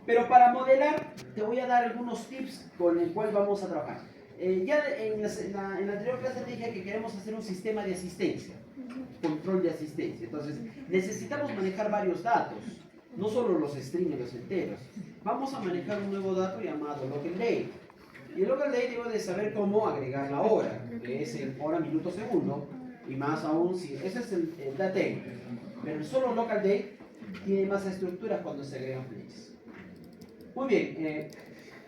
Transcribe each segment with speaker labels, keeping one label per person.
Speaker 1: Pero para modelar, te voy a dar algunos tips con el cual vamos a trabajar. Ya en la anterior clase te dije que queremos hacer un sistema de asistencia, control de asistencia. Entonces, necesitamos manejar varios datos, no solo los strings y los enteros. Vamos a manejar un nuevo dato llamado local date. Y el local date debo de saber cómo agregar la hora, que es en hora, minuto, segundo, y más aún si ese es el date. Pero el solo local date tiene más estructuras cuando se agregan fleches. Muy bien,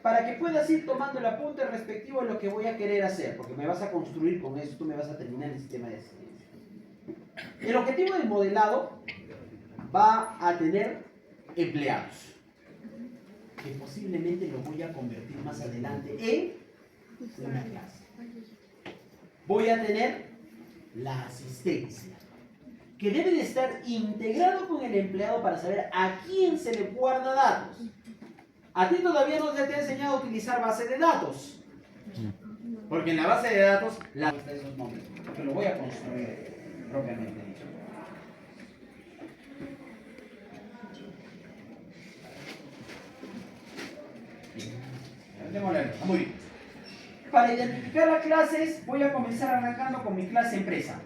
Speaker 1: para que puedas ir tomando el apunte respectivo de lo que voy a querer hacer, porque me vas a construir con eso, tú me vas a terminar el sistema de asistencia. El objetivo del modelado va a tener empleados, que posiblemente lo voy a convertir más adelante en una clase. Voy a tener la asistencia, que debe de estar integrado con el empleado para saber a quién se le guarda datos. A ti todavía no se te ha enseñado a utilizar base de datos, porque en la base de datos la de esos nombres, porque lo voy a construir propiamente dicho. Muy bien. Para identificar las clases voy a comenzar arrancando con mi clase empresa.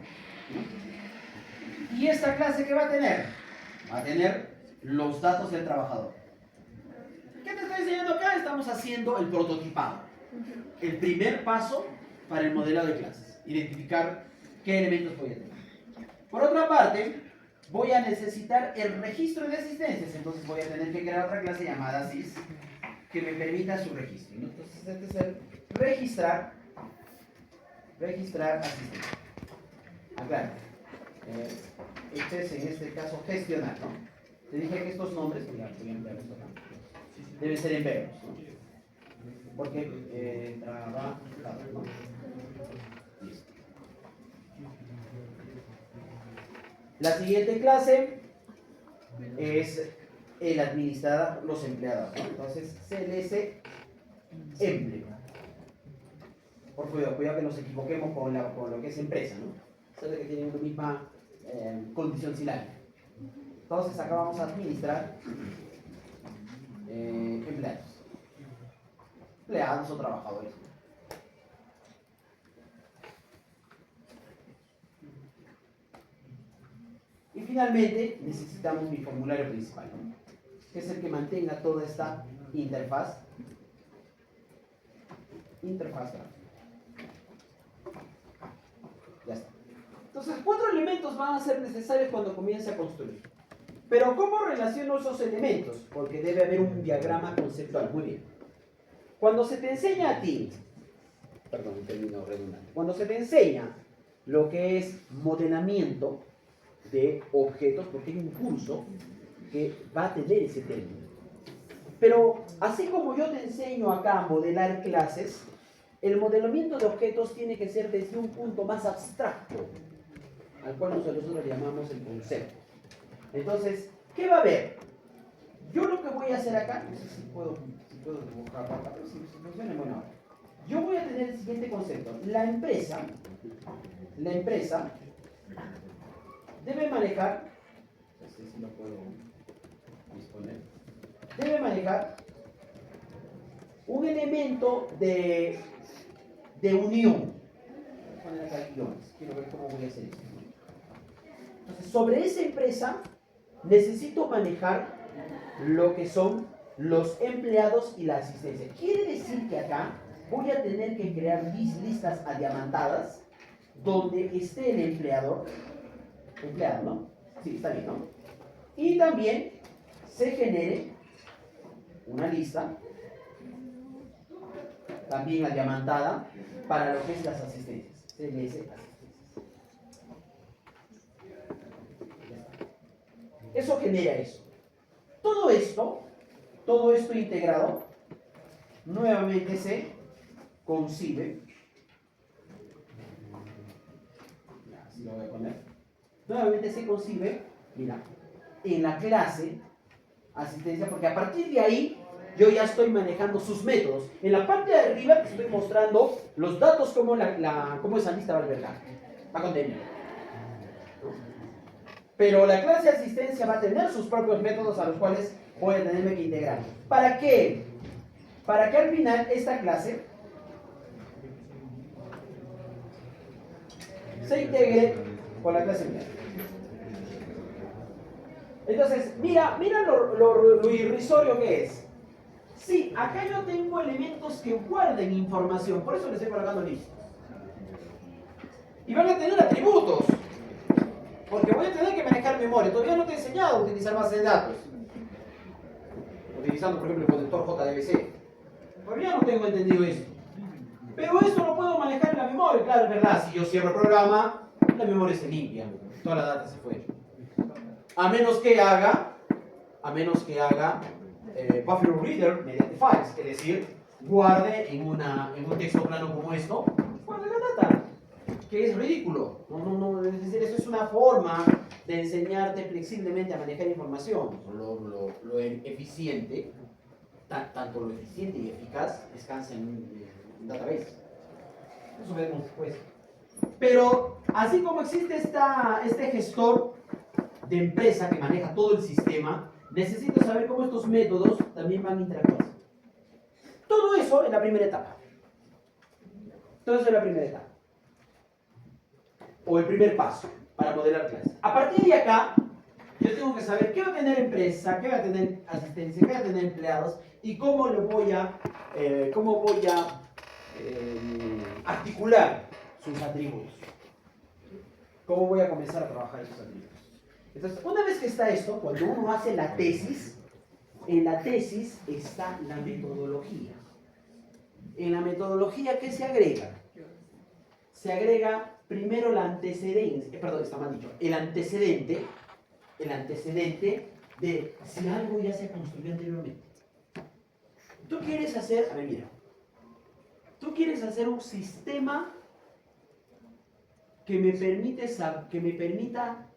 Speaker 1: ¿Y esta clase qué va a tener? Va a tener los datos del trabajador. ¿Qué te estoy enseñando acá? Estamos haciendo el prototipado. El primer paso para el modelado de clases. Identificar qué elementos voy a tener. Por otra parte, voy a necesitar el registro de asistencias. Entonces voy a tener que crear otra clase llamada sys que me permita su registro. Entonces este es el registrar asistencia. Aclaro. Este es en este caso gestionar, ¿no? Te dije que estos nombres, voy a emplear esto acá, deben ser en verbos, ¿no? Porque trabajar, ¿no? Listo. La siguiente clase es el administrar los empleados, ¿no? Entonces, CLS empleo. Por cuidado que nos equivoquemos con lo que es empresa, ¿no? Sabe que tienen una misma condición silábica. Entonces, acá vamos a administrar empleados. Empleados o trabajadores. Y finalmente, necesitamos mi formulario principal, ¿no? Que es el que mantenga toda esta interfaz gráfica. Ya está. Entonces, 4 elementos van a ser necesarios cuando comience a construir. Pero, ¿cómo relaciono esos elementos? Porque debe haber un diagrama conceptual. Muy bien. Cuando se te enseña a ti, perdón, un término redundante, cuando se te enseña lo que es modelamiento de objetos, porque hay un curso que va a tener ese término. Pero así como yo te enseño acá a modelar clases, el modelamiento de objetos tiene que ser desde un punto más abstracto, al cual nosotros le llamamos el concepto. Entonces, ¿qué va a haber? Yo lo que voy a hacer acá, no sé si puedo dibujar acá, pero si funciona, bueno. Yo voy a tener el siguiente concepto. La empresa debe manejar, no sé si lo puedo disponer, debe manejar un elemento de unión. Voy a poner acá guiones, quiero ver cómo voy a hacer esto. Entonces, sobre esa empresa necesito manejar lo que son los empleados y la asistencia. Quiere decir que acá voy a tener que crear listas adiamantadas donde esté el empleado, ¿no? Sí, está bien, ¿no? Y también se genere una lista, también adiamantada, para lo que es las asistencias. CLS asistencias. Eso genera eso. Todo esto integrado, nuevamente se concibe. Así lo voy a poner. Nuevamente se concibe, mira, en la clase asistencia, porque a partir de ahí yo ya estoy manejando sus métodos. En la parte de arriba te estoy mostrando los datos, cómo esa lista va a albergar, va a contener. Pero la clase de asistencia va a tener sus propios métodos a los cuales voy a tenerme que integrar. ¿Para qué? Para que al final esta clase se integre con la clase final. Entonces, mira lo irrisorio que es. Sí, acá yo tengo elementos que guarden información, por eso les estoy colocando listos. Y van a tener atributos, porque voy a tener que manejar memoria. Todavía no te he enseñado a utilizar bases de datos, utilizando por ejemplo el conector JDBC. Todavía no tengo entendido eso. Pero eso lo puedo manejar en la memoria. Claro, es verdad, si yo cierro el programa, la memoria se limpia, toda la data se fue. A menos que haga buffer reader mediante files, es decir, guarde en un texto plano como esto, guarde la data, que es ridículo. Es decir, eso es una forma de enseñarte flexiblemente a manejar información. Lo eficiente, tanto lo eficiente y eficaz, descansa en un database. Eso veremos después. Pero así como existe este gestor de empresa que maneja todo el sistema, necesito saber cómo estos métodos también van a interactuar. Todo eso en la primera etapa. Todo eso en la primera etapa. O el primer paso para modelar clases. A partir de acá, yo tengo que saber qué va a tener empresa, qué va a tener asistencia, qué va a tener empleados y cómo voy a articular sus atributos. ¿Cómo voy a comenzar a trabajar esos atributos? Entonces, una vez que está esto, cuando uno hace la tesis, en la tesis está la metodología. En la metodología, ¿qué se agrega? Se agrega primero la antecedencia, perdón, está mal dicho, el antecedente de si algo ya se construyó anteriormente. Tú quieres hacer, a ver, mira, tú quieres hacer un sistema que me permita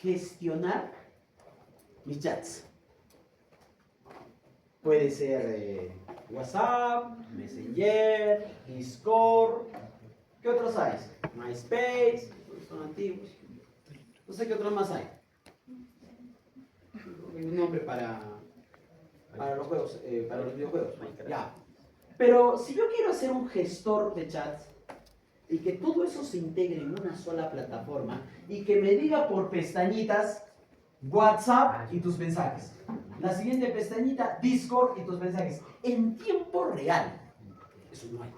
Speaker 1: gestionar mis chats. Puede ser WhatsApp, Messenger, Discord. ¿Qué otros hay? MySpace, son antiguos. No sé qué otros más hay. Un nombre para los juegos, para los videojuegos. Ya. Pero si yo quiero hacer un gestor de chats y que todo eso se integre en una sola plataforma y que me diga por pestañitas WhatsApp y tus mensajes. La siguiente pestañita, Discord y tus mensajes. En tiempo real. Eso no hay.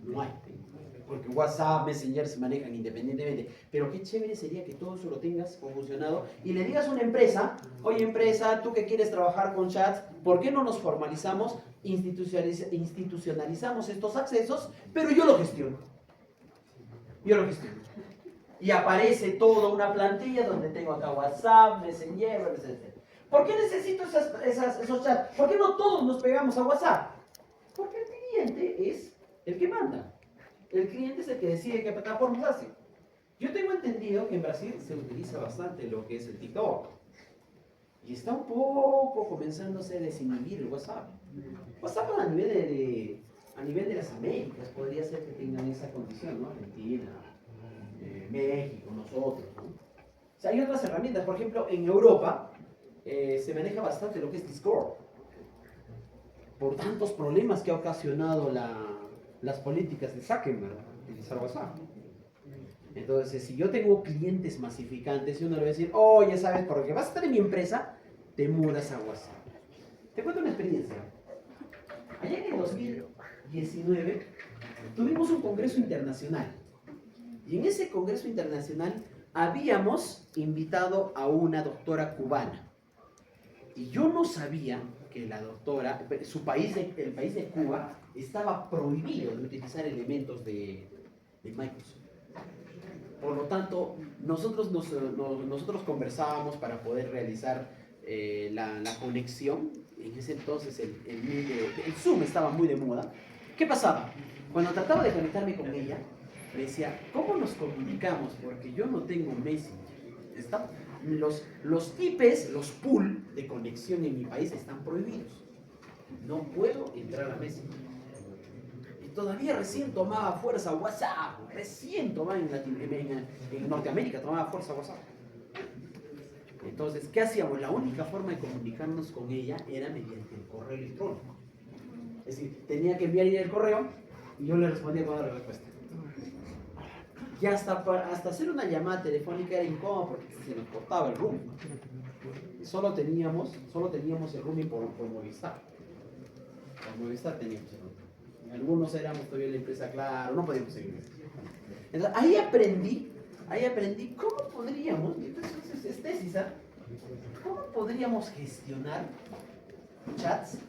Speaker 1: No hay. Porque WhatsApp, Messenger se manejan independientemente. Pero qué chévere sería que todo eso lo tengas confusionado y le digas a una empresa, oye empresa, tú que quieres trabajar con chats, ¿por qué no nos formalizamos, institucionalizamos estos accesos, pero yo lo gestiono? Yo lo gestiono. Y aparece toda una plantilla donde tengo acá WhatsApp, Messenger, etc. ¿Por qué necesito esos chats? ¿Por qué no todos nos pegamos a WhatsApp? Porque el cliente es el que manda. El cliente es el que decide qué plataformas hace. Yo tengo entendido que en Brasil se utiliza bastante lo que es el TikTok. Y está un poco comenzándose a desinhibir el WhatsApp. WhatsApp a nivel de las Américas podría ser que tengan esa condición, ¿no? Argentina, México, nosotros, ¿no? O sea, hay otras herramientas. Por ejemplo, en Europa se maneja bastante lo que es Discord. Por tantos problemas que ha ocasionado las políticas de Zuckerberg, utilizar WhatsApp. Entonces, si yo tengo clientes masificantes y uno le va a decir, oh, ya sabes, porque vas a estar en mi empresa, te mudas a WhatsApp. Te cuento una experiencia. Allá en el 2019 tuvimos un congreso internacional. Y en ese congreso internacional habíamos invitado a una doctora cubana. Y yo no sabía que la doctora, el país de Cuba, estaba prohibido de utilizar elementos de Microsoft. Por lo tanto, nosotros conversábamos para poder realizar la conexión. En ese entonces el Zoom estaba muy de moda. ¿Qué pasaba? Cuando trataba de conectarme con ella, me decía, ¿cómo nos comunicamos? Porque yo no tengo Messenger. Los IPs, los pool de conexión en mi país están prohibidos. No puedo entrar a Messenger. Y todavía recién tomaba fuerza WhatsApp. Recién tomaba en Norteamérica, tomaba fuerza WhatsApp. Entonces, ¿qué hacíamos? La única forma de comunicarnos con ella era mediante el correo electrónico. Es decir, tenía que enviar ella el correo y yo le respondía con la respuesta. Y hasta hacer una llamada telefónica era incómodo porque se nos cortaba el roaming. Solo teníamos el roaming por Movistar. Por Movistar teníamos el roaming. Algunos éramos todavía la empresa Claro, no podíamos seguir. Entonces, ahí aprendí cómo podríamos, entonces es tesis, ¿ah? ¿Cómo podríamos gestionar chats,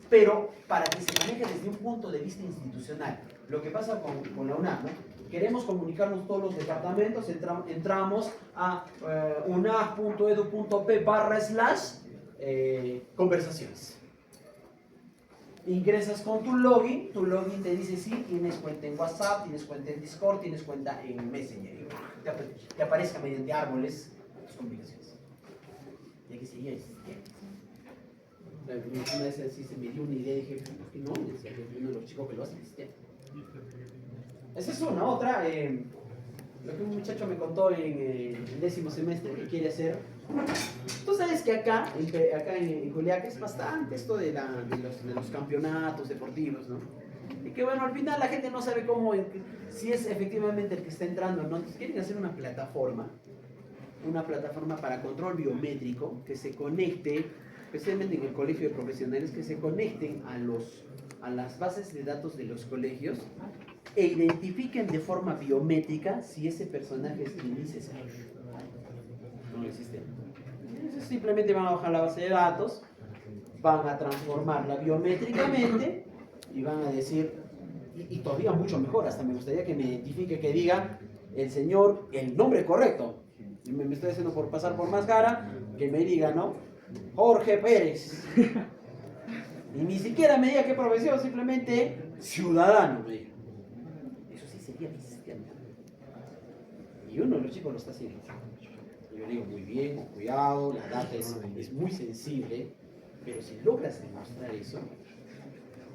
Speaker 1: pero para que se maneje desde un punto de vista institucional? Lo que pasa con la UNAM, ¿no? Queremos comunicarnos todos los departamentos, entramos a unam.edu.p/conversaciones. Ingresas con tu login te dice sí, tienes cuenta en WhatsApp, tienes cuenta en Discord, tienes cuenta en Messenger. Y te aparezca mediante árboles tus comunicaciones. Y aquí seguía existiendo. Una vez así se me dio una idea y dije, ¿por qué no? Y decía que uno de los chicos que lo hace existía. Esa es una. Otra, lo que un muchacho me contó en el 10º semestre que quiere hacer. Tú sabes que acá en Juliaca es bastante esto de los campeonatos deportivos, ¿no? Y que bueno, al final la gente no sabe cómo, si es efectivamente el que está entrando, ¿no? Entonces quieren hacer una plataforma para control biométrico que se conecte, especialmente en el colegio de profesionales, que se conecten a las bases de datos de los colegios e identifiquen de forma biométrica si ese personaje es quien dice ser. No existe. Entonces simplemente van a bajar la base de datos, van a transformarla biométricamente y van a decir, y todavía mucho mejor, hasta me gustaría que me identifique, que diga el señor, el nombre correcto. Me estoy haciendo por pasar por más cara, que me diga, ¿no? Jorge Pérez. Y ni siquiera me diga qué profesión, simplemente ciudadano, me diga. Eso sí sería cristiano. Y uno de los chicos lo está haciendo. Yo digo, muy bien, con cuidado, la data es muy sensible, pero si logras demostrar eso,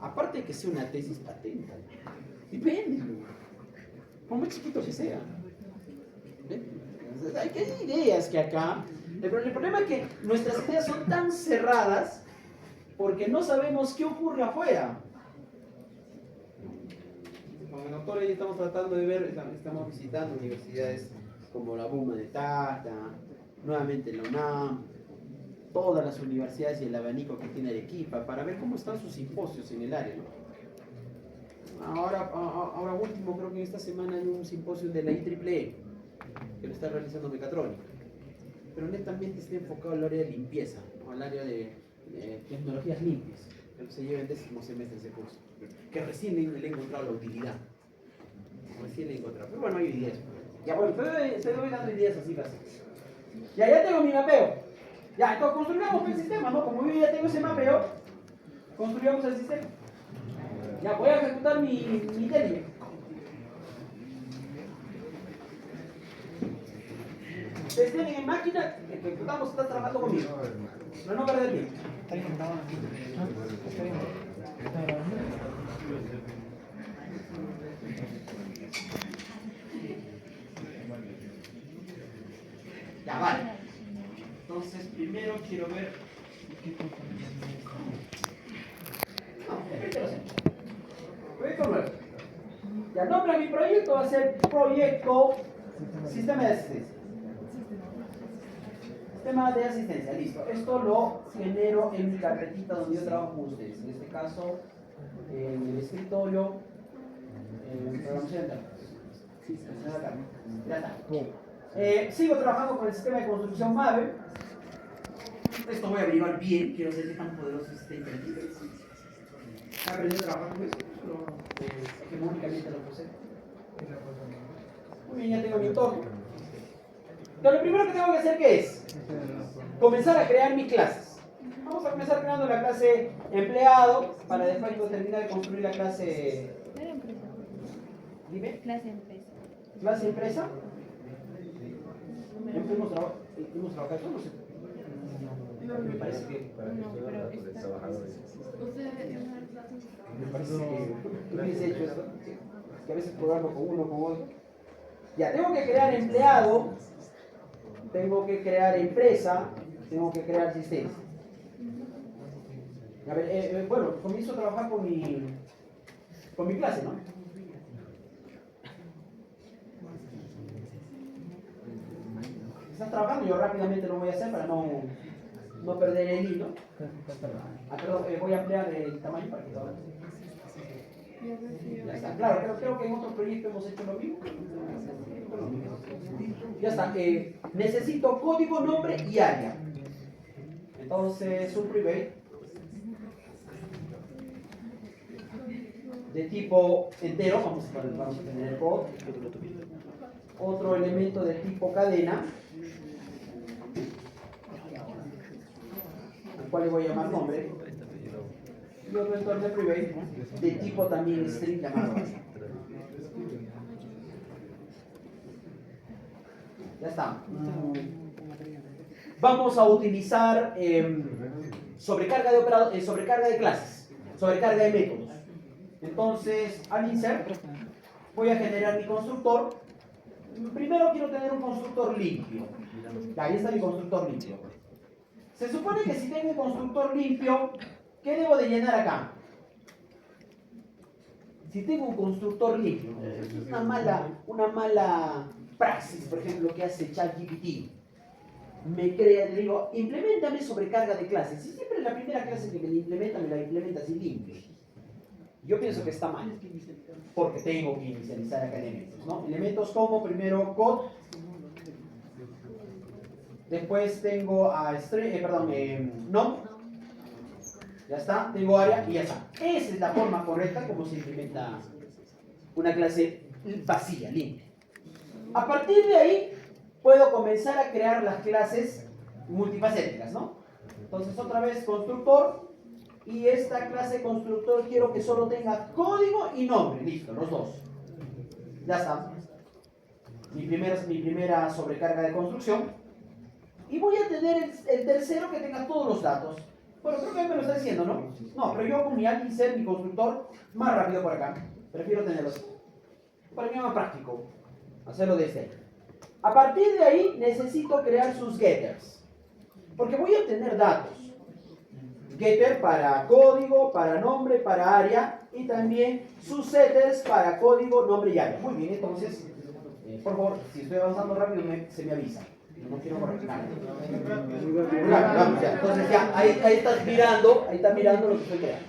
Speaker 1: aparte de que sea una tesis patente, depende, por muy chiquito que sea. Hay ideas que acá, el problema es que nuestras ideas son tan cerradas porque no sabemos qué ocurre afuera. Con el doctor ahí estamos tratando de ver, estamos visitando universidades como la BUMA de Tacna, nuevamente la UNAM, todas las universidades y el abanico que tiene Arequipa, para ver cómo están sus simposios en el área, ¿no? Ahora último, creo que esta semana hay un simposio de la IEEE, que lo está realizando Mecatrónica, pero netamente está enfocado al área de limpieza, o al área de tecnologías limpias, que se lleva en 10º semestre ese curso, que recién le he encontrado la utilidad. Recién le he encontrado, pero bueno, hay ideas. Ya bueno, te doy dando ideas así básicas. Ya tengo mi mapeo. Ya, entonces construyamos el sistema, ¿no? Como yo ya tengo ese mapeo, construyamos el sistema. Ya voy a ejecutar mi técnica. Ustedes tienen en máquina, ejecutamos, están trabajando conmigo. No perder tiempo. Está bien, está bien. Ya, vale. Entonces, primero quiero ver. Proyecto nuevo. Ya, nombre a mi proyecto va a ser proyecto Sistema de Asistencia. Sistema de asistencia, listo. Esto lo genero en mi carpetita donde yo trabajo con ustedes. En este caso, en el escritorio, en programación de datos. Ya está. Sigo trabajando con el sistema de construcción MAVE. Esto voy a averiguar bien, quiero ver qué tan poderoso es este imperativo. Aprendí a trabajar con eso, hegemónicamente lo poseo. Muy bien, ya tengo mi entorno. Entonces, lo primero que tengo que hacer, ¿qué es? Comenzar a crear mis clases. Vamos a comenzar creando la clase empleado para después terminar de construir la clase. Dime.
Speaker 2: Clase empresa.
Speaker 1: ¿Clase empresa? Hemos trabajado eso, no sé. Me parece que.
Speaker 2: No, pero está.
Speaker 1: Me parece que hubiese hecho eso. Que a veces programo con uno, con otro. Ya, tengo que crear empleado tengo que crear empresa, tengo que crear asistencia. A ver, bueno, comienzo a trabajar con mi clase, ¿no? Estás trabajando, yo rápidamente lo voy a hacer para no perder el hilo. Perdón, voy a ampliar el tamaño para que todo. Ya está, claro, creo que en otro proyecto hemos hecho lo mismo. Ya está, necesito código, nombre y área. Entonces, un private de tipo entero, vamos a tener el code. Otro elemento de tipo cadena, al cual le voy a llamar nombre. Y otro entorno private de tipo también string llamado área. Ya está. Vamos a utilizar sobrecarga de clases, sobrecarga de métodos. Entonces, al insert, voy a generar mi constructor. Primero quiero tener un constructor limpio. Ahí está mi constructor limpio. Se supone que si tengo un constructor limpio, ¿qué debo de llenar acá? Si tengo un constructor limpio, es una mala praxis, por ejemplo, que hace ChatGPT. Me crea, le digo, implementame sobrecarga de clases. Y siempre la primera clase que me la implementa así limpio. Yo pienso que está mal, porque tengo que inicializar acá elementos, ¿no? Elementos como primero code, después tengo nom, ya está, tengo área y ya está. Esa es la forma correcta como se implementa una clase vacía, limpia. A partir de ahí, puedo comenzar a crear las clases multifacéticas, ¿no? Entonces, otra vez, constructor. Y esta clase constructor quiero que solo tenga código y nombre. Listo, los dos. Ya está. Mi primera sobrecarga de construcción. Y voy a tener el tercero que tenga todos los datos. Bueno, creo que me lo está diciendo, ¿no? No, pero yo con mi insert, mi constructor, más rápido por acá. Prefiero tenerlo así. Para mí es más práctico hacerlo desde ahí. A partir de ahí necesito crear sus getters. Porque voy a obtener datos. Getter para código, para nombre, para área y también sus setters para código, nombre y área. Muy bien, entonces, por favor, si estoy avanzando rápido, se me avisa. No quiero correr. Vamos, ya. Entonces ya, ahí estás mirando, lo que estoy creando.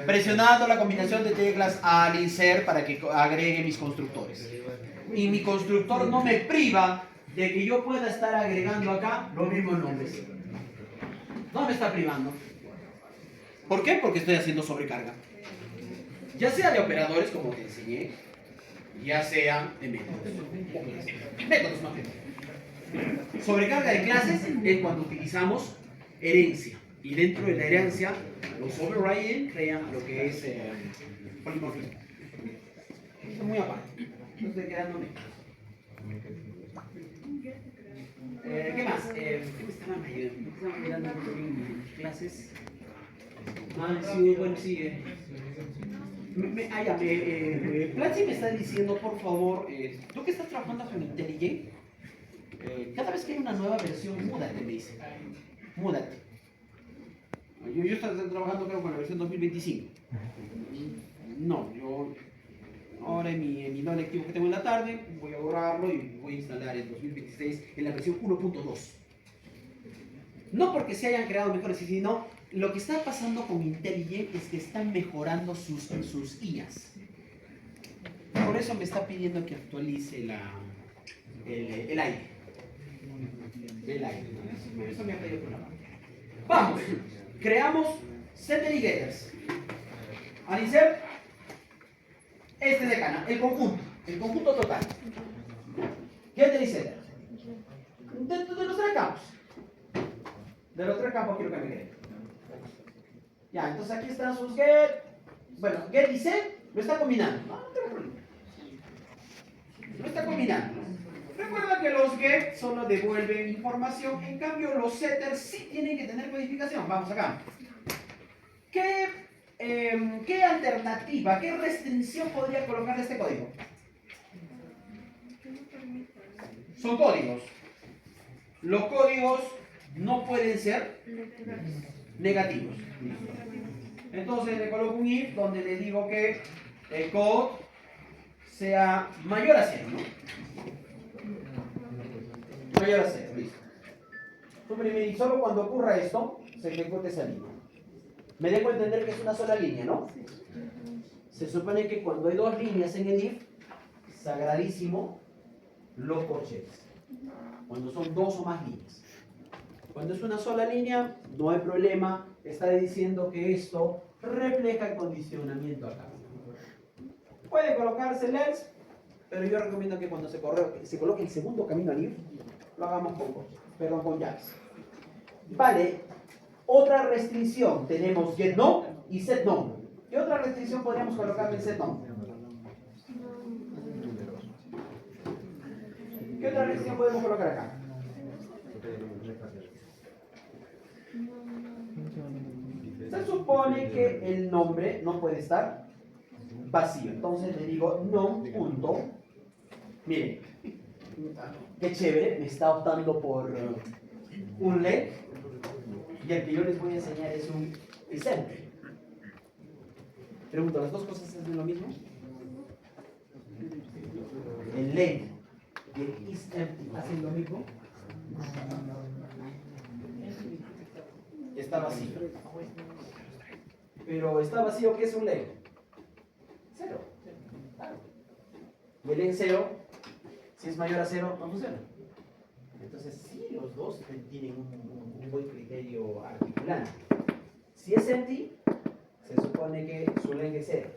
Speaker 1: Presionando la combinación de teclas al insert para que agregue mis constructores. Y mi constructor no me priva de que yo pueda estar agregando acá los mismos nombres. No me está privando. ¿Por qué? Porque estoy haciendo sobrecarga. Ya sea de operadores, como te enseñé, ya sea de métodos. Métodos más que. Sobrecarga de clases es cuando utilizamos herencia. Y dentro de la herencia, los overriding crean lo que es polimorfismo. Esto es muy aparte. No estoy quedándome. ¿Qué más? ¿Qué me estaban ayudando? Estaban mirando en clases. Sí, bueno, sí. Platzi me está diciendo, por favor, tú que estás trabajando con IntelliJ, cada vez que hay una nueva versión, múdate, me dice. Múdate. Yo estoy trabajando, creo, con la versión 2025. No, yo ahora en mi no lectivo que tengo en la tarde, voy a borrarlo y voy a instalar el 2026 en la versión 1.2. No porque se hayan creado mejores, sino lo que está pasando con IntelliJ es que están mejorando sus IAs. Por eso me está pidiendo que actualice el aire. El aire. Por eso me ha pedido por la parte. Vamos, creamos setter y getters. Al insert, este de acá, el conjunto total. Getter y setter. De los tres campos. De los tres campos quiero que me quede. Ya, entonces aquí están sus get. Bueno, get y set lo está combinando. No tengo problema. Lo está combinando. Recuerda que los get solo devuelven información, en cambio los setters sí tienen que tener codificación. Vamos acá. ¿Qué alternativa, qué restricción podría colocar este código? son códigos. Los códigos no pueden ser negativos. Listo. Entonces le coloco un if donde le digo que el code sea mayor a 0, ¿no? Mayor a 0, listo. Y solo cuando ocurra esto, se ejecuta esa línea. Me dejo entender que es una sola línea, ¿no? Se supone que cuando hay dos líneas en el if, sagradísimo los corchetes. Cuando son dos o más líneas. Cuando es una sola línea, no hay problema. Está diciendo que esto refleja el condicionamiento acá. Puede colocarse el else, pero yo recomiendo que cuando se coloque el segundo camino al if, lo hagamos con llaves. Vale, otra restricción. Tenemos getNo y setNo. ¿Qué otra restricción podríamos colocar en setNo? ¿Qué otra restricción podemos colocar acá? Se supone que el nombre no puede estar vacío. Entonces le digo no punto. Miren, qué chévere, me está optando por un len. Y el que yo les voy a enseñar es un isempty. Pregunto, ¿las dos cosas hacen lo mismo? El len y el isempty hacen lo mismo. Está vacío. Pero está vacío, ¿qué es un len? 0. Y el len 0, si es mayor a 0, no funciona. Entonces, sí, los dos tienen un buen criterio articulante. Si es empty, se supone que su len es 0.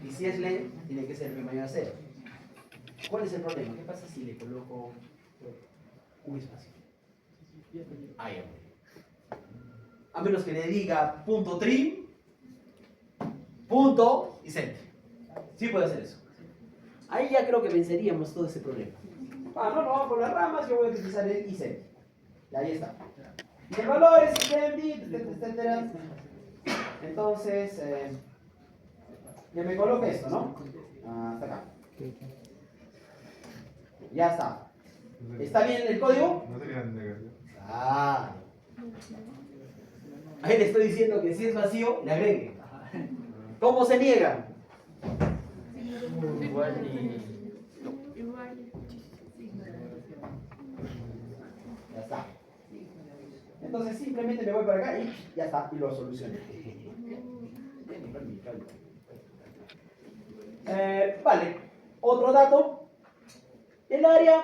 Speaker 1: Y si es len, tiene que ser mayor a 0. ¿Cuál es el problema? ¿Qué pasa si le coloco un espacio? Ahí, a menos que le diga punto trim, punto y send. Sí puede hacer eso. Ahí ya creo que venceríamos todo ese problema. No vamos por las ramas, yo voy a utilizar el isend. Y ahí está. Y el valor es isend, etcétera. Entonces, que me coloque esto, ¿no? Hasta acá. Ya está. ¿Está bien el código?
Speaker 2: No sería negativo.
Speaker 1: Ah. Ahí le estoy diciendo que si es vacío, le agregue. ¿Cómo se niega?
Speaker 3: Igual.
Speaker 1: Ya está. Entonces simplemente me voy para acá y ya está, y lo solucioné. Vale, otro dato. El área,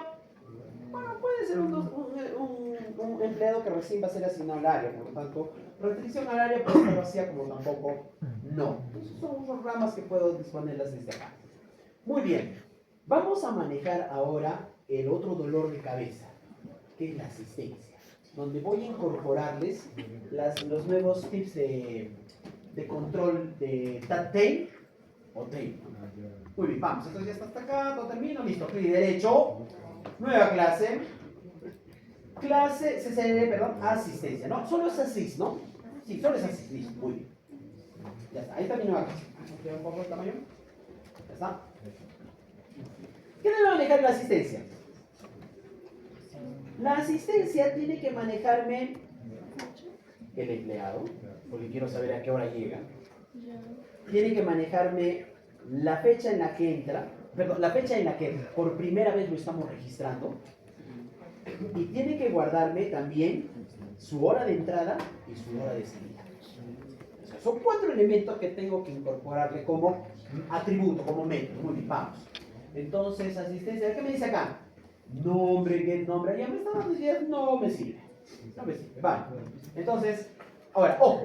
Speaker 1: bueno, puede ser un empleado que recién va a ser asignado al área, por lo tanto, restricción al área puede ser vacía como tampoco no. Entonces son unas ramas que puedo disponerlas desde acá. Muy bien, vamos a manejar ahora el otro dolor de cabeza, que es la asistencia, donde voy a incorporarles los nuevos tips de control de tail o tail. Muy bien, vamos, entonces ya está hasta acá, todo termino, listo, clic derecho, nueva clase, asistencia, ¿no? Solo es asist, ¿no? Sí, solo es asist, listo, muy bien. Ya está, ahí está mi nueva clase. ¿Ampliar un poco el tamaño? Ya está. ¿Qué debe manejar la asistencia? La asistencia tiene que manejarme el empleado, porque quiero saber a qué hora llega. Tiene que manejarme la fecha en la que entra, perdón, la fecha en la que por primera vez lo estamos registrando. Y tiene que guardarme también su hora de entrada y su hora de salida. O sea, son 4 elementos que tengo que incorporarle como atributo, como método. Muy bien, vamos. Entonces, asistencia, ¿qué me dice acá? Nombre, get nombre. Ya me está dando ideas, no me sirve. No me sirve, vale. Entonces, ahora, ojo.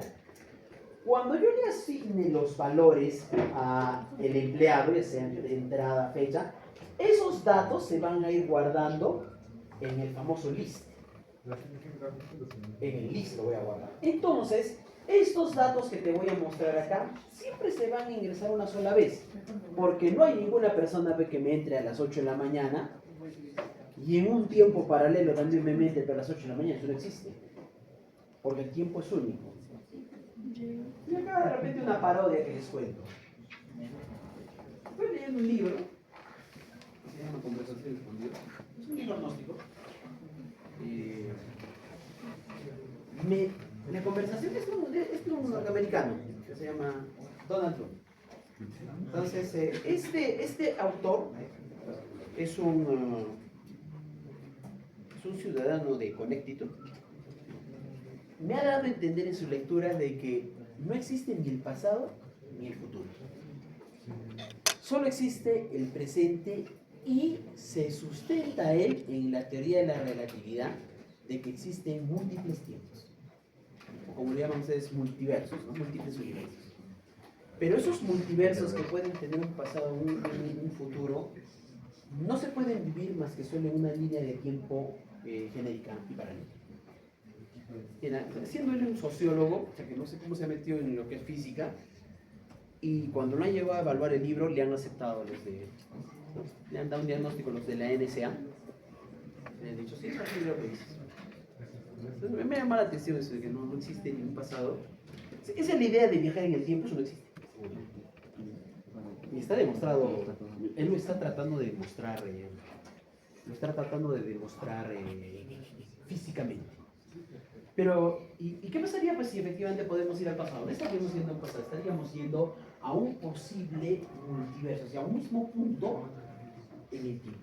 Speaker 1: Cuando yo le asigne los valores al empleado, ya sea de entrada, fecha, esos datos se van a ir guardando en el famoso list. En el list lo voy a guardar. Entonces, estos datos que te voy a mostrar acá siempre se van a ingresar una sola vez, porque no hay ninguna persona que me entre a las 8 de la mañana y en un tiempo paralelo también me mete a las 8 de la mañana. Eso no existe, porque el tiempo es único. Y acá de repente una parodia que les cuento. Estoy leyendo un libro se llama conversación escondida. Es un diagnóstico. La conversación es un norteamericano que se llama Donald Trump. Entonces, este autor es un ciudadano de Connecticut. Me ha dado a entender en su lectura de que no existe ni el pasado ni el futuro. Solo existe el presente y se sustenta él en la teoría de la relatividad de que existen múltiples tiempos. O como le llaman ustedes, multiversos, ¿no? Múltiples universos. Pero esos multiversos que pueden tener un pasado, un futuro, no se pueden vivir más que solo en una línea de tiempo genérica y paralela. Siendo él un sociólogo, o sea que no sé cómo se ha metido en lo que es física, y cuando no ha llegado a evaluar el libro, le han aceptado le han dado un diagnóstico los de la NSA. Le han dicho, sí, es así lo que dices. Entonces, me llama la atención eso de que no existe ningún pasado. Esa es la idea de viajar en el tiempo, eso no existe. Y está demostrado, él lo está tratando de demostrar, físicamente. Pero, ¿y qué pasaría pues si efectivamente podemos ir al pasado? No estaríamos yendo al pasado, estaríamos yendo a un posible multiverso, o sea, a un mismo punto en el tiempo.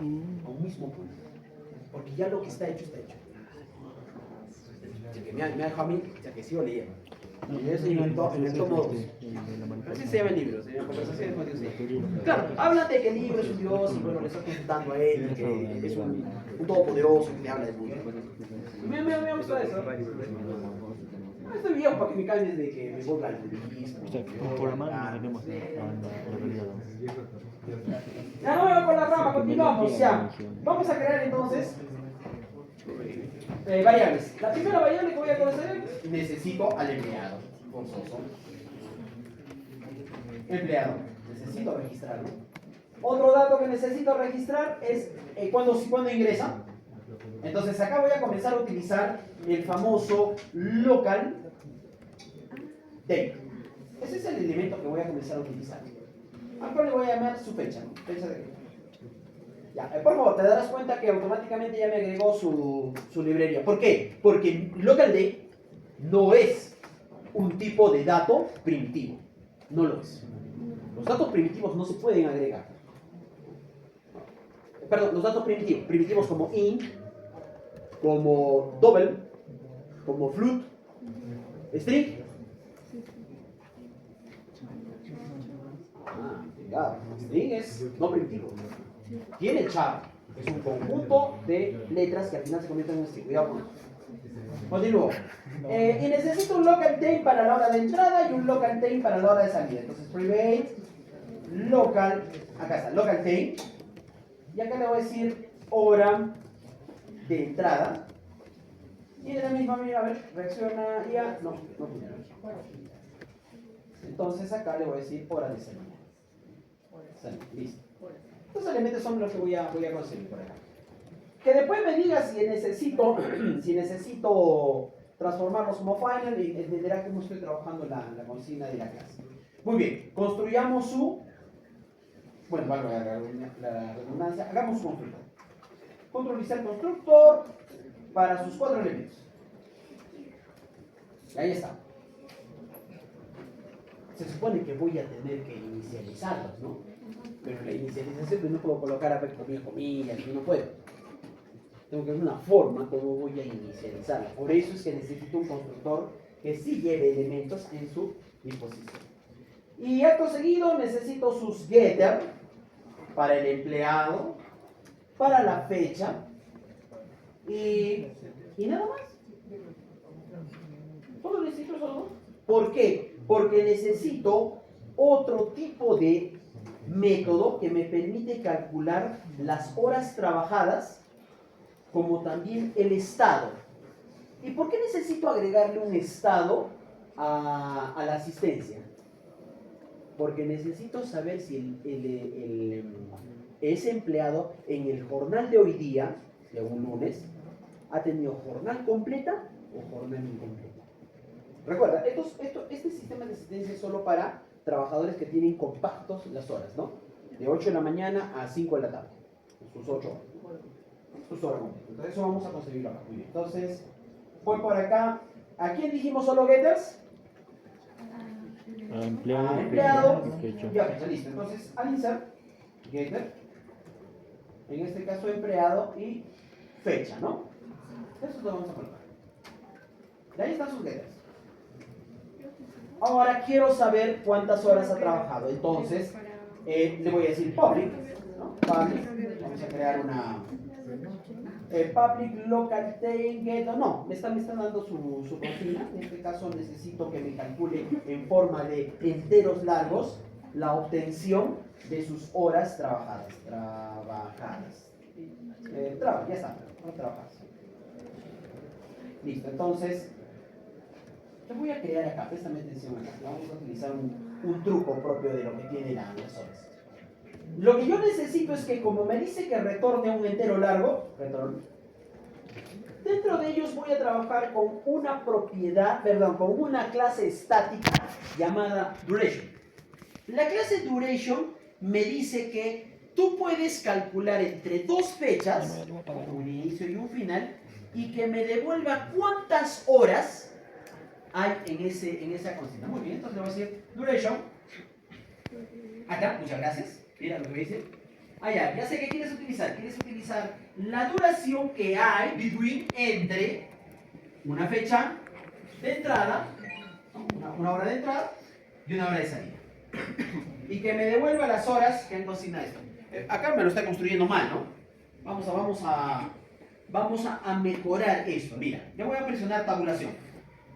Speaker 1: A un mismo punto. Porque ya lo que está hecho, está hecho. O sea, que me ha dejado a mí, o sea, que sigo leyendo. Yo estoy en el tomo 2. Así se llama el libro, se llama Conversaciones con Dios. Claro, hablan de que el libro es un Dios y bueno, le está consultando a él, que es un todopoderoso que le habla del mundo. Me gusta eso. Estoy viejo para que me cambien de que me vuelva al budismo.
Speaker 2: O sea, por la mano nos metemos en la realidad.
Speaker 1: Ya no me voy con la rama, continuamos ya. Vamos a crear entonces variables. La primera variable que voy a conocer, necesito al empleado. Forzoso. Empleado. Necesito registrarlo. Otro dato que necesito registrar es cuando ingresa. Entonces acá voy a comenzar a utilizar el famoso local date. Ese es el elemento que voy a comenzar a utilizar. Al cual le voy a llamar su fecha, ¿no? Fecha de... Ya, por favor, te darás cuenta que automáticamente ya me agregó su librería. ¿Por qué? Porque local date no es un tipo de dato primitivo. No lo es. Los datos primitivos no se pueden agregar. Perdón, los datos primitivos como int, como double, como float, string. String es no primitivo. Tiene char, es un conjunto de letras que al final se convierten en string. Cuidado con eso. Continúo. Y necesito un local name para la hora de entrada y un local name para la hora de salida. Entonces, private, local, acá está, local name. Y acá le voy a decir hora de entrada. Y de la misma manera, a ver, reacciona ya. No funciona. Entonces acá le voy a decir hora de salida. Listo. Estos elementos son los que voy a conseguir por acá. Que después me diga si necesito transformarlos como final y entenderá cómo estoy trabajando la consigna de la clase. Muy bien, construyamos bueno, valga la redundancia, hagamos un constructor. Controlizar constructor para sus 4 elementos. Y ahí está. Se supone que voy a tener que inicializarlos, ¿no? Pero la inicialización pues no puedo colocar a comillas, no puedo. Tengo que ver una forma como voy a inicializarla. Por eso es que necesito un constructor que sí lleve elementos en su disposición. Y acto seguido necesito sus getter para el empleado, para la fecha y nada más. Solo necesito esos dos. ¿Por qué? Porque necesito otro tipo de método que me permite calcular las horas trabajadas como también el estado. ¿Y por qué necesito agregarle un estado a la asistencia? Porque necesito saber si ese empleado en el jornal de hoy día, de un lunes, ha tenido jornal completa o jornal incompleta. Recuerda, este sistema de asistencia es solo para trabajadores que tienen compactos las horas, ¿no? De 8 de la mañana a 5 de la tarde. Sus 8 horas. Sus horas completas. Entonces eso vamos a conseguirlo acá. Muy bien. Entonces, voy por acá. ¿A quién dijimos solo getters?
Speaker 2: Empleado.
Speaker 1: Empleado.
Speaker 2: Fecha.
Speaker 1: Ya, fecha, listo. Entonces, al insert, getter. En este caso, empleado y fecha, ¿no? Eso lo vamos a colocar. Y ahí están sus getters. Ahora quiero saber cuántas horas ha trabajado. Entonces, le voy a decir public, ¿no? Public. Vamos a crear una public local take get. No, me está dando su cocina. En este caso necesito que me calcule en forma de enteros largos la obtención de sus horas trabajadas. Ya está, no trabajadas. Listo, entonces yo voy a crear acá, préstame atención acá. Vamos a utilizar un truco propio de lo que tiene las horas. Lo que yo necesito es que, como me dice que retorne un entero largo, dentro de ellos voy a trabajar con una propiedad, con una clase estática llamada duration. La clase duration me dice que tú puedes calcular entre dos fechas, un inicio y un final, y que me devuelva cuántas horas hay en esa constante. Muy bien, entonces le voy a decir duration. Acá, muchas gracias. Mira lo que me dice. Ya sé que quieres utilizar. Quieres utilizar la duración que hay entre una fecha de entrada, una hora de entrada y una hora de salida. Y que me devuelva las horas que han consignado esto. Acá me lo está construyendo mal, ¿no? Vamos a mejorar esto. Mira, le voy a presionar tabulación.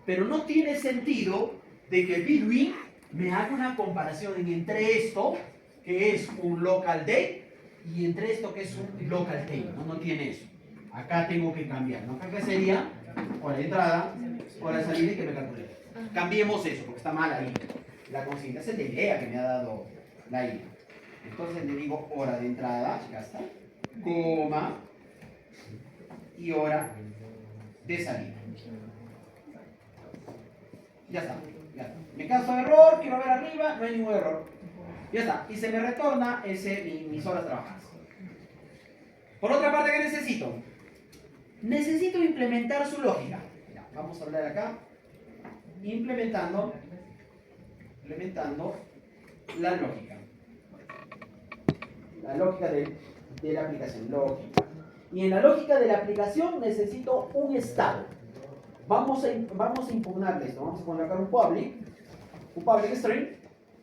Speaker 1: Pero no tiene sentido de que between me haga una comparación entre esto, que es un local date, y entre esto, que es un local date. No tiene eso. Acá tengo que cambiar, ¿no? Acá sería hora de entrada, hora de salida y que me calcule. Cambiemos eso, porque está mal ahí. La consigna es la idea que me ha dado la IA. Entonces le digo hora de entrada, ya está, coma, y hora de salida. Ya está. Me canso de error, quiero ver arriba, no hay ningún error. Ya está. Y se me retorna mis horas trabajadas. Por otra parte, ¿qué necesito? Necesito implementar su lógica. Ya, vamos a hablar acá. Implementando la lógica. La lógica de la aplicación. Lógica. Y en la lógica de la aplicación necesito un estado. Vamos a impugnarle esto. Vamos a colocar un public string,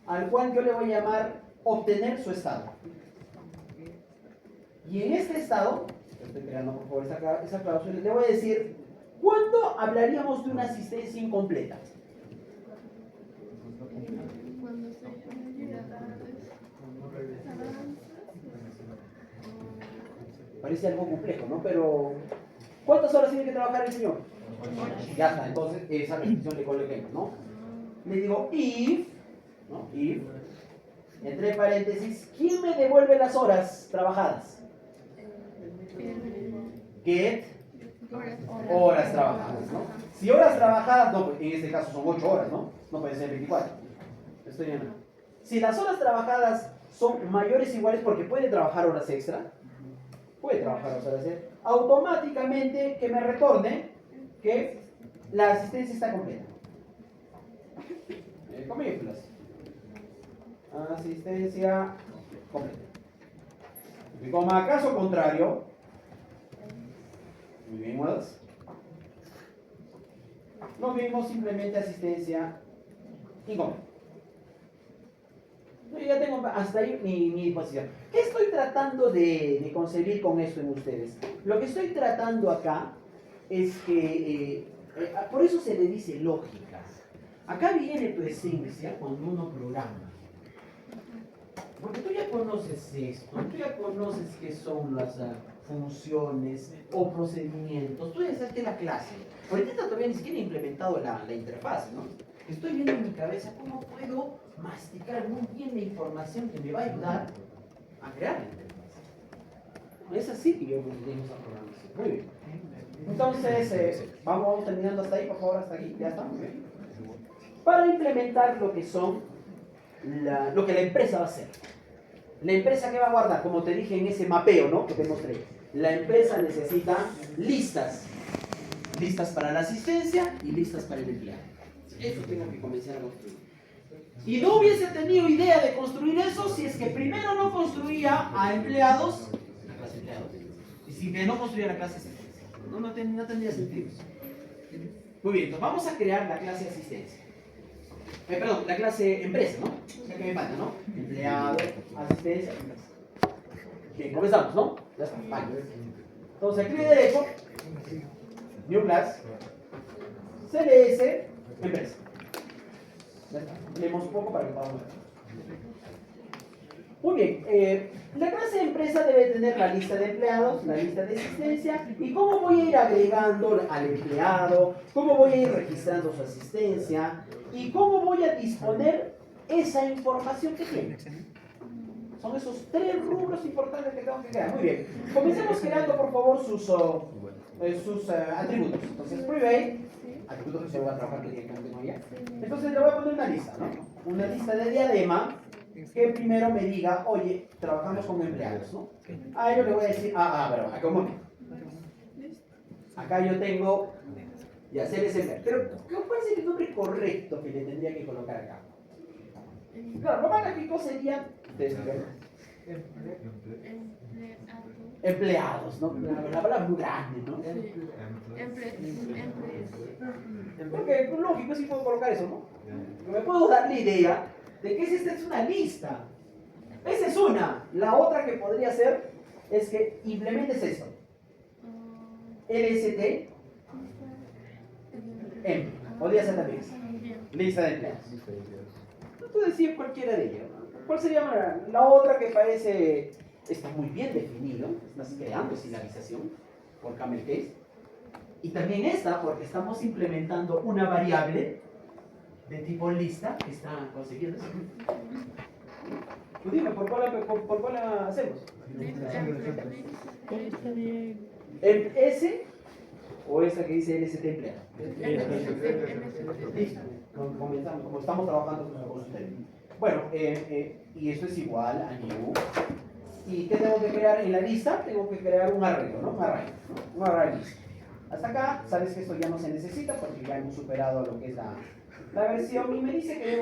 Speaker 1: al cual yo le voy a llamar obtener su estado. Y en este estado, estoy creando por favor esa cláusula, le voy a decir, ¿cuándo hablaríamos de una asistencia incompleta?
Speaker 3: Cuando se
Speaker 1: Parece algo complejo, ¿no? Pero, ¿cuántas horas tiene que trabajar el señor? Ya está, entonces esa restricción le coloquemos, ¿no? Le digo if, ¿no? If, entre paréntesis, ¿quién me devuelve las horas trabajadas? Get horas trabajadas, ¿no? Si horas trabajadas, no, pues en este caso son 8 horas, ¿no? No puede ser 24. Estoy bien. Si las horas trabajadas son mayores o iguales, porque puede trabajar horas extra, automáticamente que me retorne que la asistencia está completa. Comillas. Asistencia completa. Y como a caso contrario, muy bien, Wells, nos vimos simplemente asistencia incompleta. Yo ya tengo hasta ahí mi disposición. ¿Qué estoy tratando de concebir con esto en ustedes? Lo que estoy tratando acá es que, por eso se le dice lógica. Acá viene tu esencia cuando uno programa. Porque tú ya conoces esto, tú ya conoces qué son las funciones o procedimientos, tú ya sabes qué es la clase. Ahorita todavía ni siquiera he implementado la interfaz, ¿no? Estoy viendo en mi cabeza cómo puedo masticar muy bien la información que me va a ayudar a crear la interfaz. Es así que yo utilizo esa programación. Muy bien. Entonces, vamos terminando hasta ahí, por favor, hasta aquí. Ya está, muy bien. Para implementar lo que son, lo que la empresa va a hacer. La empresa que va a guardar, como te dije en ese mapeo, ¿no? Que te mostré. La empresa necesita listas. Listas para la asistencia y listas para el empleado. Eso tengo que comenzar a construir. Y no hubiese tenido idea de construir eso si es que primero no construía a empleados, la clase empleados, y si que no construía la clase asistencia. No tendría sentido. Muy bien, entonces vamos a crear la clase asistencia. Perdón, la clase empresa, ¿no? Ya que me falta, ¿no? Empleado, asistencia, empresa. Bien, comenzamos, ¿no? Ya está, vale. Entonces, clic derecho, New Class, CLS, empresa. Ya está. Leemos un poco para que podamos ver. Muy bien, la clase empresa debe tener la lista de empleados, la lista de asistencia y cómo voy a ir agregando al empleado, cómo voy a ir registrando su asistencia y cómo voy a disponer esa información que tiene. Son esos tres rubros importantes que tengo que crear. Muy bien, comencemos creando por favor sus atributos. Entonces, private, atributos que se van a trabajar directamente con ella. Entonces le voy a poner una lista, ¿no? Una lista de diadema que primero me diga, oye, trabajamos con empleados, ¿no? A ello le voy a decir, pero acá un momento. Acá yo tengo, ya sé ese empleado. Pero, ¿cuál es el nombre correcto que le tendría que colocar acá? Claro, lo más lógico sería, empleados, ¿no? La palabra es muy grande, ¿no? Porque lógico, sí puedo colocar eso, ¿no? Pero me puedo dar la idea de que esta es una lista. Esa es una. La otra que podría ser es que implementes esto. LST, M. Podría ser también esa. Lista de empleados. No puedo decir cualquiera de ellas, ¿no? ¿Cuál sería la otra que parece, está muy bien definido? Estás creando silarización por camel case. Y también esta, porque estamos implementando una variable de tipo lista que está consiguiendo eso. Pues dime, ¿por cuál la hacemos?
Speaker 2: Está bien.
Speaker 1: ¿S o esa que dice LST empleado? Listo, comenzamos, como estamos trabajando con ustedes. Bueno, y esto es igual a new. ¿Y qué tengo que crear en la lista? Tengo que crear un array, ¿no? Un array, ¿no? Un array list. Hasta acá, sabes que esto ya no se necesita porque ya hemos superado lo que es la versión y me dice que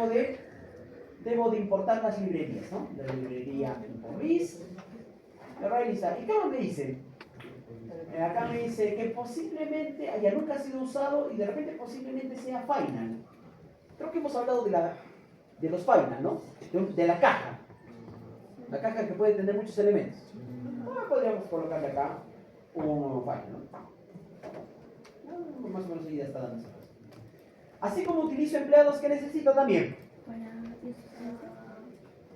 Speaker 1: debo de importar las librerías, ¿no? La librería ImportList, la array lista. ¿Y qué más me dice? Acá me dice que posiblemente ya nunca ha sido usado y de repente posiblemente sea final. Creo que hemos hablado de los final, ¿no? De la caja. La caja que puede tener muchos elementos. Podríamos colocarle acá un final, ¿no? Más o menos ahí ya está dando esa cosa. Así como utilizo empleados que necesito también.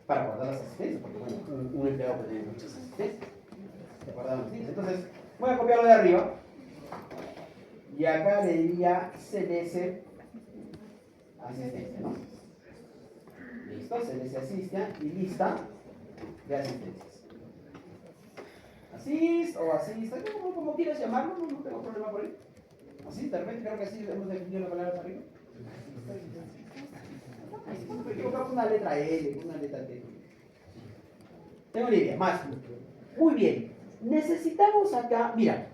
Speaker 1: Para guardar las asistencias, porque bueno, un empleado puede tener muchas asistencias. Entonces, voy a copiarlo de arriba. Y acá le diría CLS asistencia, ¿no? Listo, CLS asistencia y lista de asistencias. Asist o asist, como quieras llamarlo, no tengo problema por ahí. Así, de repente creo que así hemos definido la palabra arriba. Me equivocamos con una letra L, con una letra T. Tengo una idea, más. Muy bien. Necesitamos acá, mira,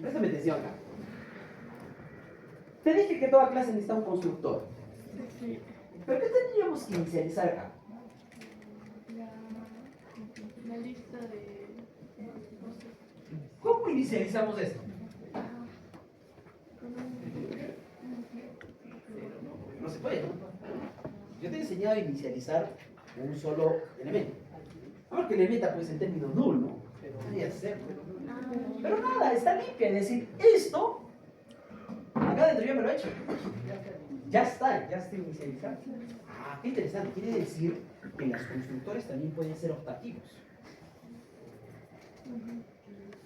Speaker 1: préstame atención acá. Te dije que toda clase necesita un constructor. ¿Pero qué tendríamos que inicializar acá?
Speaker 3: La lista de...
Speaker 1: ¿Cómo inicializamos esto? No se puede, ¿no? Yo te he enseñado a inicializar un solo elemento. Ahora que le meta pues en términos null, ¿no? Pero podría ser. Pero nada, está limpia. Es decir, esto, acá dentro yo me lo he hecho. Ya está inicializado. Ah, qué interesante. Quiere decir que los constructores también pueden ser optativos.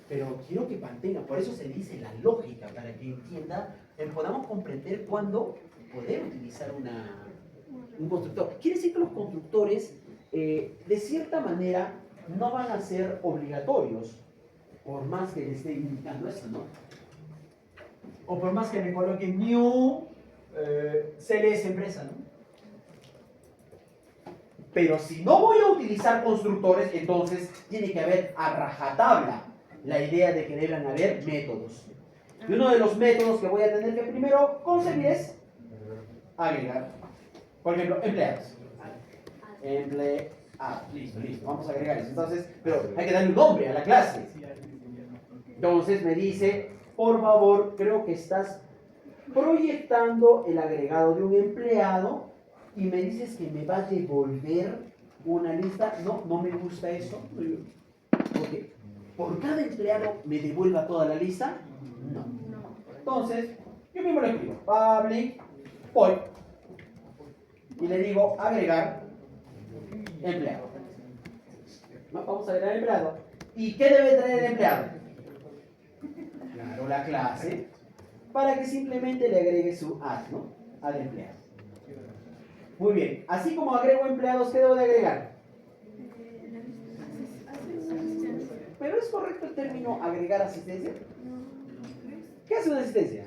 Speaker 1: Pero quiero que mantenga, por eso se dice la lógica, para que entienda, podamos comprender cuándo poder utilizar un constructor. Quiere decir que los constructores, de cierta manera, no van a ser obligatorios, por más que le esté indicando esto, ¿no? O por más que me coloque new CLS empresa, ¿no? Pero si no voy a utilizar constructores, entonces tiene que haber a rajatabla la idea de que deben haber métodos. Y uno de los métodos que voy a tener que primero concebir es agregar. Por ejemplo, empleados. Empleados. Listo, listo. Vamos a agregar eso. Entonces, pero hay que darle un nombre a la clase. Entonces me dice, por favor, creo que estás proyectando el agregado de un empleado y me dices que me va a devolver una lista. No, no me gusta eso. Porque por cada empleado me devuelva toda la lista. No. Entonces, yo mismo le escribo public void y le digo agregar empleado. ¿No? Vamos a agregar empleado. ¿Y qué debe traer el empleado? Claro, la clase, para que simplemente le agregue su add, ¿no? Al empleado. Muy bien. Así como agrego empleados, ¿qué debo de agregar? ¿Pero es correcto el término agregar asistencia? ¿Qué hace una asistencia?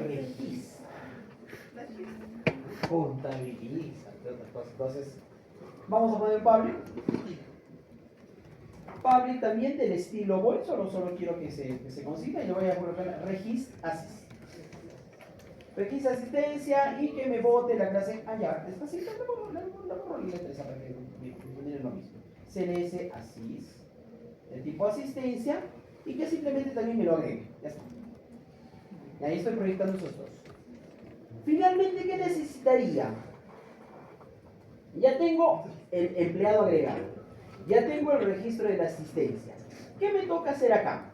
Speaker 1: Registra. Contabiliza. Entonces, vamos a poner public. Public también del estilo void, solo quiero que se consiga y le voy a colocar regist assist. Regist asistencia y que me bote la clase allá. Esta sí, la borro y letra esa para que miren lo mismo. CLS assist, el tipo asistencia y que simplemente también me lo agregue. Ya está. Y ahí estoy proyectando esos dos. Finalmente, ¿qué necesitaría? Ya tengo el empleado agregado. Ya tengo el registro de la asistencia. ¿Qué me toca hacer acá?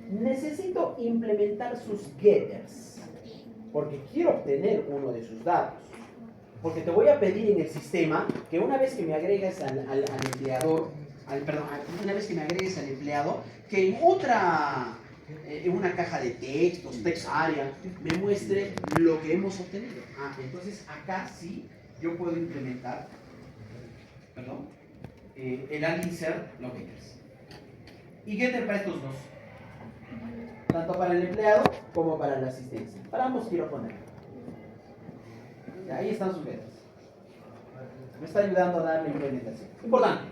Speaker 1: Necesito implementar sus getters. Porque quiero obtener uno de sus datos. Porque te voy a pedir en el sistema que una vez que me agregues al empleador, una vez que me agregues al empleado, que en una caja de textos, text area, me muestre lo que hemos obtenido. Entonces acá sí yo puedo implementar, el add insert los getters. Y getter para estos dos. Tanto para el empleado como para la asistencia. Para ambos quiero poner. Ahí están sus getters. Me está ayudando a dar la implementación. Importante.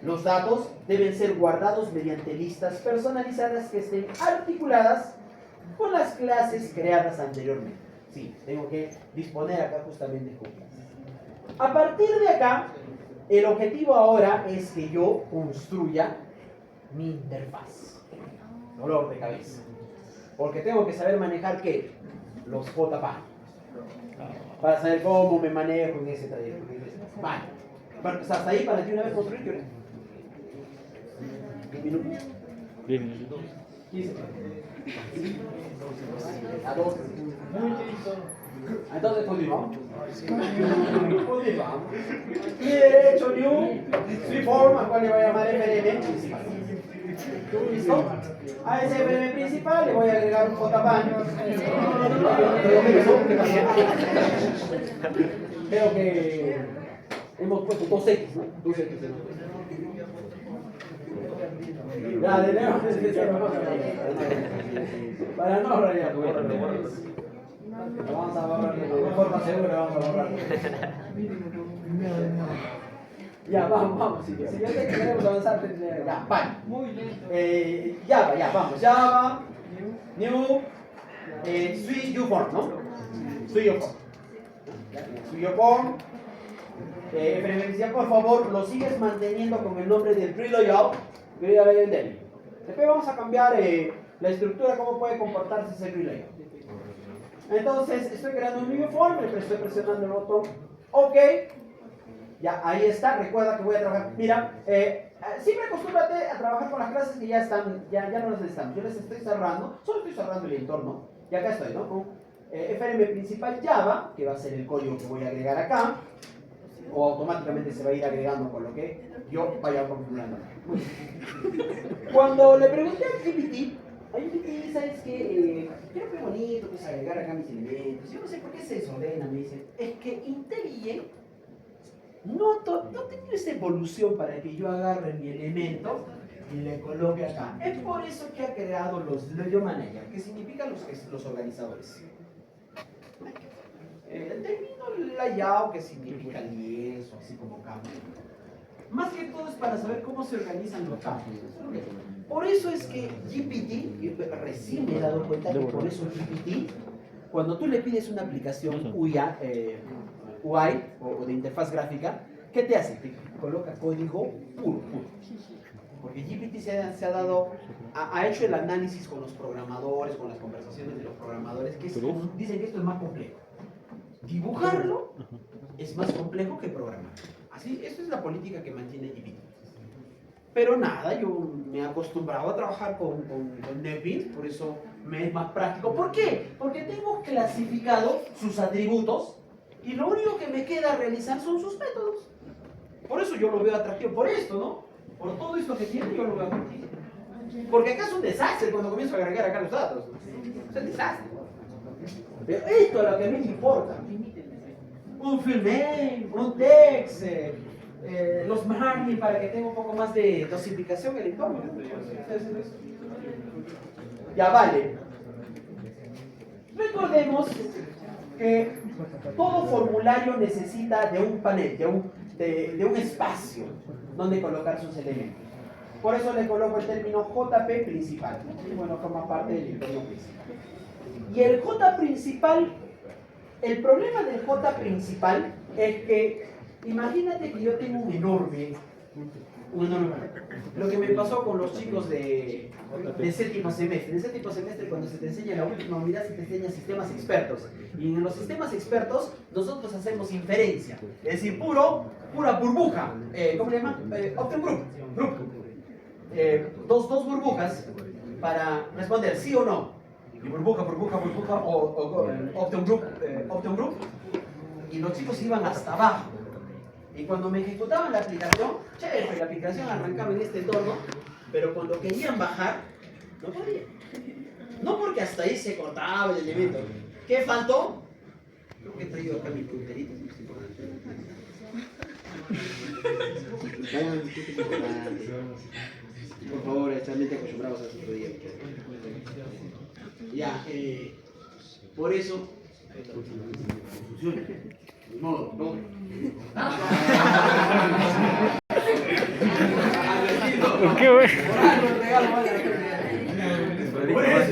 Speaker 1: Los datos deben ser guardados mediante listas personalizadas que estén articuladas con las clases creadas anteriormente. Sí, tengo que disponer acá justamente de clases. A partir de acá, el objetivo ahora es que yo construya mi interfaz. Dolor de cabeza. Porque tengo que saber manejar ¿qué? Los JPAG. Para saber cómo me manejo en ese trayecto. Vale. Bueno, pues hasta ahí para que una vez construir. ¿Un minuto?
Speaker 2: 10 minutos.
Speaker 1: 15. A 2. Entonces continuamos. Continuamos. Y derecho new, freeform, al cual le voy a llamar FLM principal. ¿Listo? A ese FLM principal le voy a agregar un JPAN. Creo que hemos puesto 2X, ¿no? 2X. Ya, tenemos para no rayar. Vamos a borrar de forma segura, vamos a borrar. Ya, vamos. Si yo sé que queremos avanzar, ya, vale. Java, vamos. Java, new, switch uform, ¿no? Switch uform. Switch uform. Preferencia, por favor, lo sigues manteniendo con el nombre del pre-layout. Después vamos a cambiar la estructura, cómo puede comportarse ese pre-layout. Entonces, estoy creando un new form, estoy presionando el botón OK. Ya, ahí está. Recuerda que voy a trabajar. Mira, siempre acostúmbrate a trabajar con las clases que ya están, ya no las necesitamos. Yo les estoy cerrando, solo estoy cerrando el entorno. Y acá estoy, ¿no? Con FLM principal Java, que va a ser el código que voy a agregar acá. O automáticamente se va a ir agregando con lo que yo vaya configurando. Cuando le pregunté a GPT, ¿sabes qué? Creo que bonito que es agregar acá mis elementos. Yo no sé por qué se desordena, me dice. Es que IntelliJ no ha tenido esta evolución para que yo agarre mi elemento y le coloque acá. Es por eso que ha creado los Layout Manager, que significan los organizadores. Termino el layout, que significa lienzo, así como campo. Más que todo es para saber cómo se organizan los campos. Por eso es que GPT, y recién me he dado cuenta que por eso GPT, cuando tú le pides una aplicación UI, o de interfaz gráfica, ¿qué te hace? Te coloca código puro. Porque GPT ha hecho el análisis con los programadores, con las conversaciones de los programadores, que dicen que esto es más complejo. Dibujarlo es más complejo que programar. Así, esa es la política que mantiene GPT. Pero nada, yo me he acostumbrado a trabajar con NetBeans, por eso me es más práctico. ¿Por qué? Porque tengo clasificado sus atributos y lo único que me queda realizar son sus métodos. Por eso yo lo veo atractivo, por esto, ¿no? Por todo esto que tiene, yo lo veo atractivo. Porque acá es un desastre cuando comienzo a agregar acá los datos. Es un desastre. Pero esto es lo que a mí me importa. Un field name, un text, los margin para que tenga un poco más de dosificación el entorno. Ya vale. Recordemos que todo formulario necesita de un panel, de un espacio donde colocar sus elementos. Por eso le coloco el término JP principal. Y bueno, forma parte del entorno principal. Y el J principal, el problema del J principal es que, imagínate que yo tengo un enorme. Lo que me pasó con los chicos de séptimo semestre. En el séptimo semestre, cuando se te enseña la última unidad, se te enseña sistemas expertos. Y en los sistemas expertos, nosotros hacemos inferencia. Es decir, pura burbuja. ¿Cómo le llaman? Option group. Dos burbujas para responder sí o no. Y burbuja, o option group. Y los chicos iban hasta abajo. Y cuando me ejecutaban la aplicación, chévere, la aplicación arrancaba en este entorno, pero cuando querían bajar, no podía. No porque hasta ahí se cortaba el elemento. ¿Qué faltó? Creo que he traído acá mi punterito. Por favor, están acostumbrados a otro día. Ya, por eso, no.
Speaker 2: ¿Qué, güey?
Speaker 1: Por eso